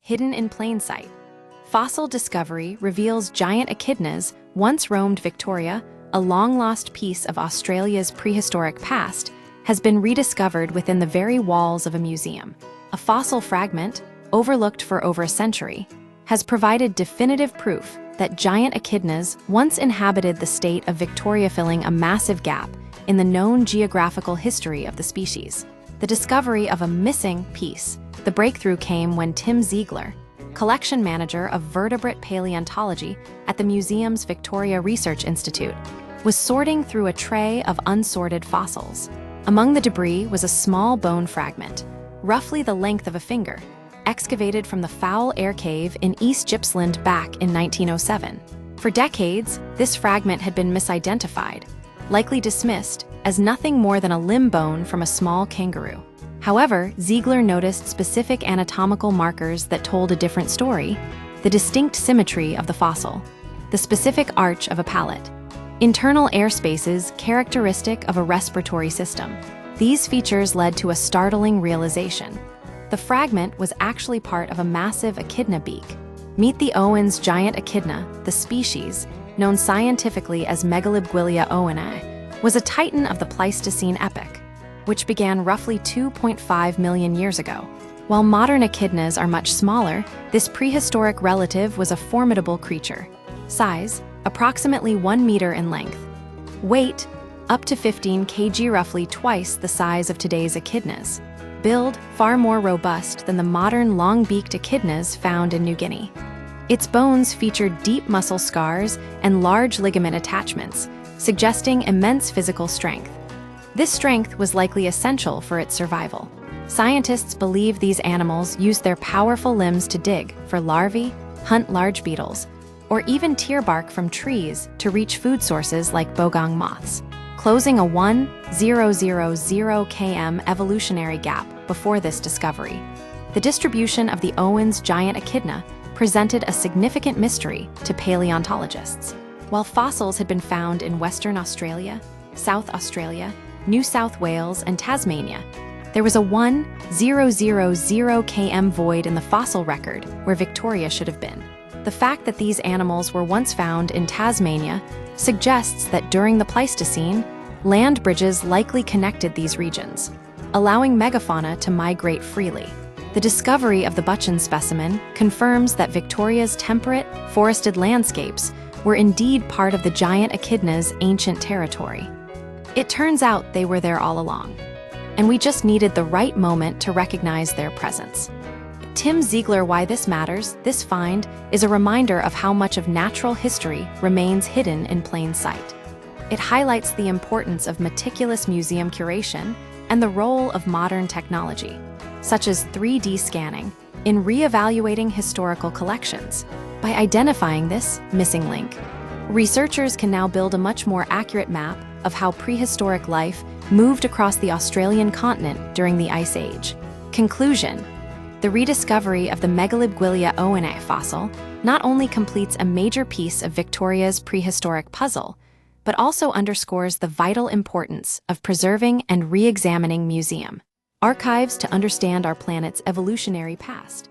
hidden in plain sight. Fossil discovery reveals giant echidnas once roamed Victoria, a long-lost piece of Australia's prehistoric past, has been rediscovered within the very walls of a museum. A fossil fragment, overlooked for over a century, has provided definitive proof that giant echidnas once inhabited the state of Victoria, filling a massive gap in the known geographical history of the species. The discovery of a missing piece, the breakthrough came when Tim Ziegler, collection manager of vertebrate paleontology at the museum's Victoria Research Institute, was sorting through a tray of unsorted fossils. Among the debris was a small bone fragment, roughly the length of a finger, excavated from the Foul Air Cave in East Gippsland back in 1907. For decades, this fragment had been misidentified, likely dismissed as nothing more than a limb bone from a small kangaroo. However, Ziegler noticed specific anatomical markers that told a different story: the distinct symmetry of the fossil, the specific arch of a palate, internal air spaces characteristic of a respiratory system. These features led to a startling realization. The fragment was actually part of a massive echidna beak. Meet the Owens giant echidna, the species, known scientifically as Megalobgwylia oweni, was a titan of the Pleistocene epoch, which began roughly 2.5 million years ago. While modern echidnas are much smaller, this prehistoric relative was a formidable creature. Size, approximately 1 meter in length. Weight, up to 15 kg, roughly twice the size of today's echidnas. Build, far more robust than the modern long-beaked echidnas found in New Guinea. Its bones featured deep muscle scars and large ligament attachments, suggesting immense physical strength. This strength was likely essential for its survival. Scientists believe these animals used their powerful limbs to dig for larvae, hunt large beetles, or even tear bark from trees to reach food sources like bogong moths, closing a 1,000 km evolutionary gap before this discovery. The distribution of the Owens giant echidna presented a significant mystery to paleontologists. While fossils had been found in Western Australia, South Australia, New South Wales, and Tasmania, there was a 1,000 km void in the fossil record where Victoria should have been. The fact that these animals were once found in Tasmania suggests that during the Pleistocene, land bridges likely connected these regions, allowing megafauna to migrate freely. The discovery of the Buchan specimen confirms that Victoria's temperate, forested landscapes were indeed part of the giant echidna's ancient territory. It turns out they were there all along, and we just needed the right moment to recognize their presence. Tim Ziegler, why this matters, this find is a reminder of how much of natural history remains hidden in plain sight. It highlights the importance of meticulous museum curation and the role of modern technology, such as 3D scanning, in re-evaluating historical collections. By identifying this missing link, researchers can now build a much more accurate map of how prehistoric life moved across the Australian continent during the Ice Age. Conclusion: the rediscovery of the Megalobgwylia oweni fossil not only completes a major piece of Victoria's prehistoric puzzle, but also underscores the vital importance of preserving and re-examining museum archives to understand our planet's evolutionary past.